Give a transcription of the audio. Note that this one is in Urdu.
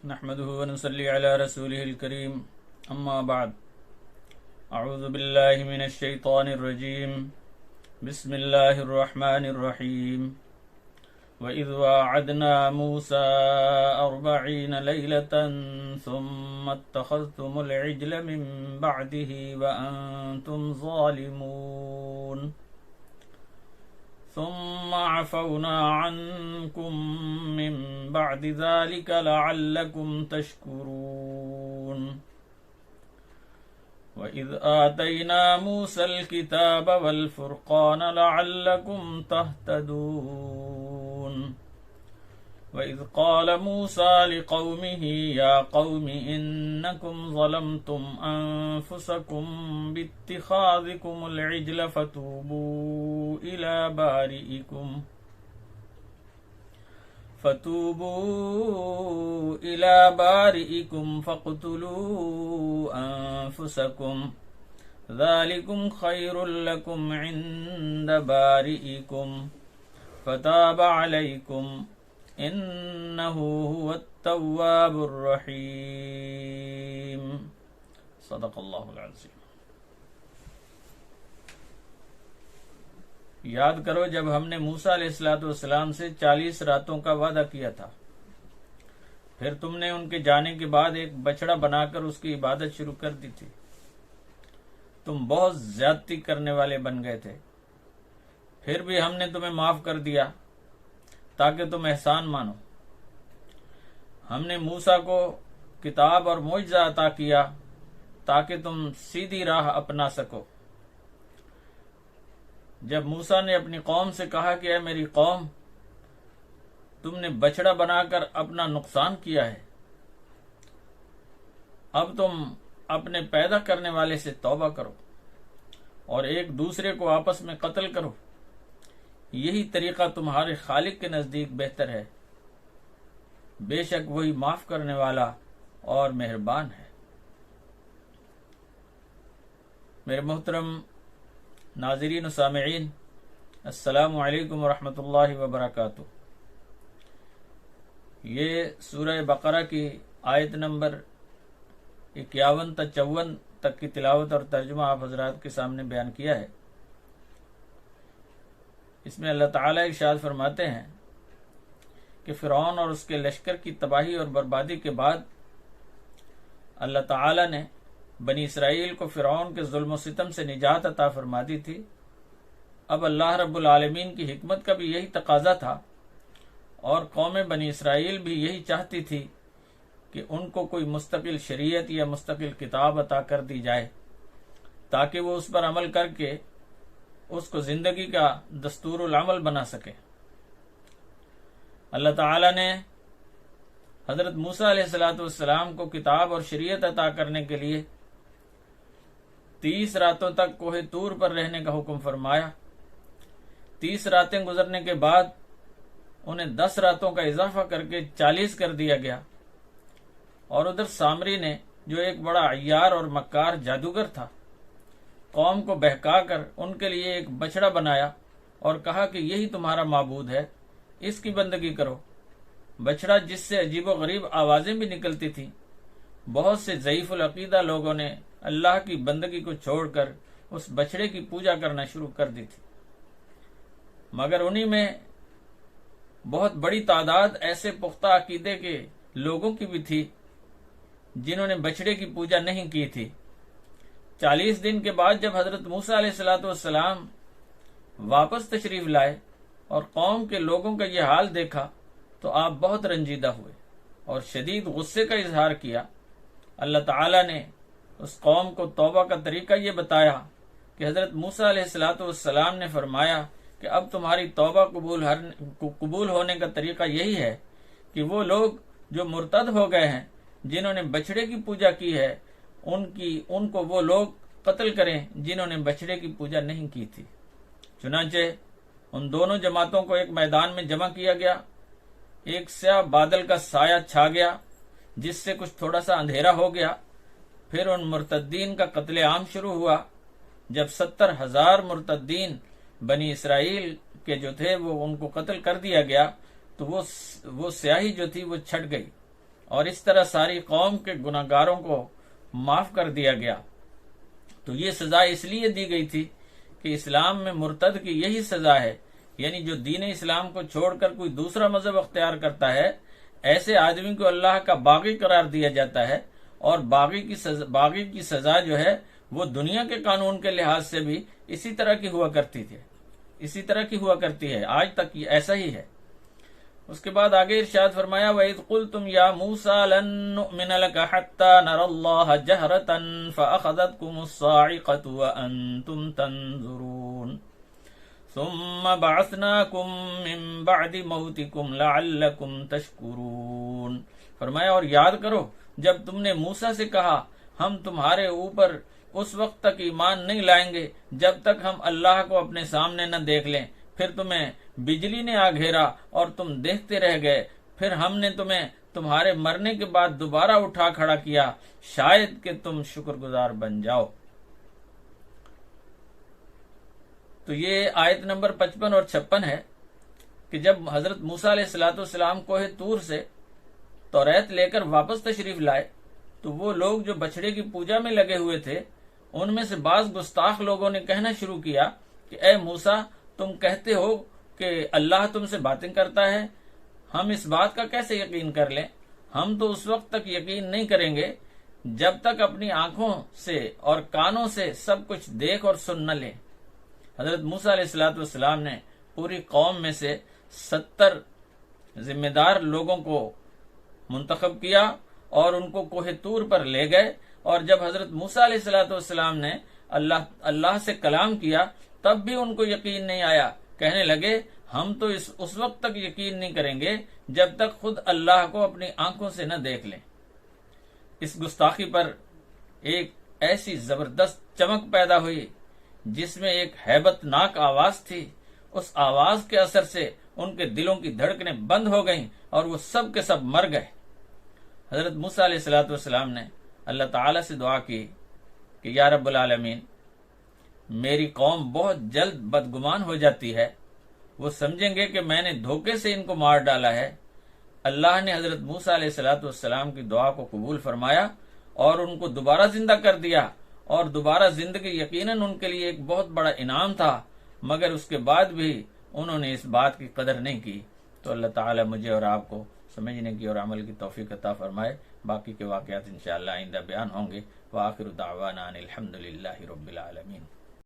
نحمده ونصلي على رسوله الكريم اما بعد اعوذ بالله من الشيطان الرجيم بسم الله الرحمن الرحيم وإذ واعدنا موسى 40 ليلة ثم اتخذتم العجل من بعده وأنتم ظالمون ثم عفونا عنكم من بعد ذلك لعلكم تشكرون وإذ آتينا موسى الكتاب والفرقان لعلكم تهتدون وإذ قال موسى لقومه يا قوم إنكم ظلمتم أنفسكم باتخاذكم العجل فتوبوا إلى بارئكم فاقتلوا أنفسكم ذلكم خير لكم عند بارئكم فتاب عليكم إنه هو التواب الرحيم صدق اللہ العظیم۔ یاد کرو جب ہم نے موسیٰ علیہ السلام سے 40 راتوں کا وعدہ کیا تھا، پھر تم نے ان کے جانے کے بعد ایک بچڑا بنا کر اس کی عبادت شروع کر دی تھی۔ تم بہت زیادتی کرنے والے بن گئے تھے، پھر بھی ہم نے تمہیں معاف کر دیا تاکہ تم احسان مانو۔ ہم نے موسیٰ کو کتاب اور معجزہ عطا کیا تاکہ تم سیدھی راہ اپنا سکو۔ جب موسیٰ نے اپنی قوم سے کہا کہ اے میری قوم، تم نے بچڑا بنا کر اپنا نقصان کیا ہے، اب تم اپنے پیدا کرنے والے سے توبہ کرو اور ایک دوسرے کو آپس میں قتل کرو، یہی طریقہ تمہارے خالق کے نزدیک بہتر ہے، بے شک وہی معاف کرنے والا اور مہربان ہے۔ میرے محترم ناظرین و سامعین، السلام علیکم ورحمۃ اللہ وبرکاتہ۔ یہ سورہ بقرہ کی آیت نمبر 51 تا 54 تک کی تلاوت اور ترجمہ آپ حضرات کے سامنے بیان کیا ہے۔ اس میں اللہ تعالیٰ ارشاد فرماتے ہیں کہ فرعون اور اس کے لشکر کی تباہی اور بربادی کے بعد اللہ تعالیٰ نے بنی اسرائیل کو فرعون کے ظلم و ستم سے نجات عطا فرما دی تھی۔ اب اللہ رب العالمین کی حکمت کا بھی یہی تقاضا تھا اور قوم بنی اسرائیل بھی یہی چاہتی تھی کہ ان کو کوئی مستقل شریعت یا مستقل کتاب عطا کر دی جائے تاکہ وہ اس پر عمل کر کے اس کو زندگی کا دستور العمل بنا سکے۔ اللہ تعالیٰ نے حضرت موسیٰ علیہ السلام کو کتاب اور شریعت عطا کرنے کے لیے 30 راتوں تک کوہ طور پر رہنے کا حکم فرمایا۔ 30 راتیں گزرنے کے بعد انہیں 10 راتوں کا اضافہ کر کے 40 کر دیا گیا، اور ادھر سامری نے جو ایک بڑا عیار اور مکار جادوگر تھا، قوم کو بہکا کر ان کے لیے ایک بچڑا بنایا اور کہا کہ یہی تمہارا معبود ہے، اس کی بندگی کرو۔ بچڑا جس سے عجیب و غریب آوازیں بھی نکلتی تھیں۔ بہت سے ضعیف العقیدہ لوگوں نے اللہ کی بندگی کو چھوڑ کر اس بچڑے کی پوجا کرنا شروع کر دی تھی، مگر انہی میں بہت بڑی تعداد ایسے پختہ عقیدے کے لوگوں کی بھی تھی جنہوں نے بچڑے کی پوجا نہیں کی تھی۔ 40 دن کے بعد جب حضرت موسیٰ علیہ السلام واپس تشریف لائے اور قوم کے لوگوں کا یہ حال دیکھا تو آپ بہت رنجیدہ ہوئے اور شدید غصے کا اظہار کیا۔ اللہ تعالیٰ نے اس قوم کو توبہ کا طریقہ یہ بتایا کہ حضرت موسیٰ علیہ السلام نے فرمایا کہ اب تمہاری توبہ قبول ہونے کا طریقہ یہی ہے کہ وہ لوگ جو مرتد ہو گئے ہیں، جنہوں نے بچڑے کی پوجا کی ہے، ان کو وہ لوگ قتل کریں جنہوں نے بچڑے کی پوجا نہیں کی تھی۔ چنانچہ ان دونوں جماعتوں کو ایک میدان میں جمع کیا گیا، ایک سیاہ بادل کا سایہ چھا گیا جس سے کچھ تھوڑا سا اندھیرا ہو گیا، پھر ان مرتدین کا قتل عام شروع ہوا۔ جب 70,000 مرتدین بنی اسرائیل کے جو تھے وہ ان کو قتل کر دیا گیا تو وہ سیاہی جو تھی وہ چھٹ گئی اور اس طرح ساری قوم کے گناہگاروں کو معاف کر دیا گیا۔ تو یہ سزا اس لیے دی گئی تھی کہ اسلام میں مرتد کی یہی سزا ہے، یعنی جو دین اسلام کو چھوڑ کر کوئی دوسرا مذہب اختیار کرتا ہے، ایسے آدمی کو اللہ کا باغی قرار دیا جاتا ہے، اور باغی کی سزا جو ہے وہ دنیا کے قانون کے لحاظ سے بھی اسی طرح کی ہوا کرتی ہے، آج تک یہ ایسا ہی ہے۔ اس کے بعد آگے ارشاد فرمایا وَإِذْ قُلْتُمْ يَا مُوسَىٰ لَن نُّؤْمِنَ لَكَ حَتَّىٰ نَرَى اللَّهَ جَهْرَةً فَأَخَذَتْكُمُ الصَّاعِقَةُ وَأَنتُمْ تَنظُرُونَ ثُمَّ بَعَثْنَاكُم مِّن بَعْدِ مَوْتِكُمْ لَعَلَّكُمْ تَشْكُرُونَ۔ فرمایا اور یاد کرو جب تم نے موسیٰ سے کہا ہم تمہارے اوپر اس وقت تک ایمان نہیں لائیں گے جب تک ہم اللہ کو اپنے سامنے نہ دیکھ لیں، پھر تمہیں بجلی نے آ گھیرا اور تم دیکھتے رہ گئے، پھر ہم نے تمہیں تمہارے مرنے کے بعد دوبارہ اٹھا کھڑا کیا، شاید کہ تم شکر گزار بن جاؤ۔ تو یہ آیت نمبر 55 اور 56 ہے کہ جب حضرت موسیٰ علیہ السلام کوہ طور سے توریت لے کر واپس تشریف لائے تو وہ لوگ جو بچھڑے کی پوجا میں لگے ہوئے تھے ان میں سے بعض گستاخ لوگوں نے کہنا شروع کیا کہ اے موسیٰ تم کہتے ہو کہ اللہ تم سے باتیں کرتا ہے، ہم اس بات کا کیسے یقین کر لیں؟ ہم تو اس وقت تک یقین نہیں کریں گے جب تک اپنی آنکھوں سے اور کانوں سے سب کچھ دیکھ اور سن نہ لیں۔ حضرت موسیٰ علیہ السلام نے پوری قوم میں سے 70 ذمہ دار لوگوں کو منتخب کیا اور ان کو کوہ طور پر لے گئے، اور جب حضرت موسیٰ علیہ السلام نے اللہ سے کلام کیا تب بھی ان کو یقین نہیں آیا، کہنے لگے ہم تو اس وقت تک یقین نہیں کریں گے جب تک خود اللہ کو اپنی آنکھوں سے نہ دیکھ لیں۔ اس گستاخی پر ایک ایسی زبردست چمک پیدا ہوئی جس میں ایک ہیبت ناک آواز تھی، اس آواز کے اثر سے ان کے دلوں کی دھڑکنیں بند ہو گئیں اور وہ سب کے سب مر گئے۔ حضرت موسیٰ علیہ السلام نے اللہ تعالی سے دعا کی کہ یا رب العالمین میری قوم بہت جلد بدگمان ہو جاتی ہے، وہ سمجھیں گے کہ میں نے دھوکے سے ان کو مار ڈالا ہے۔ اللہ نے حضرت موسیٰ علیہ السلام کی دعا کو قبول فرمایا اور ان کو دوبارہ زندہ کر دیا، اور دوبارہ زندگی یقیناً ان کے لیے ایک بہت بڑا انعام تھا، مگر اس کے بعد بھی انہوں نے اس بات کی قدر نہیں کی۔ تو اللہ تعالی مجھے اور آپ کو سمجھنے کی اور عمل کی توفیق عطا فرمائے۔ باقی کے واقعات انشاءاللہ آئندہ بیان ہوں گے۔ وآخر دعوانا ان الحمدللہ رب العالمین۔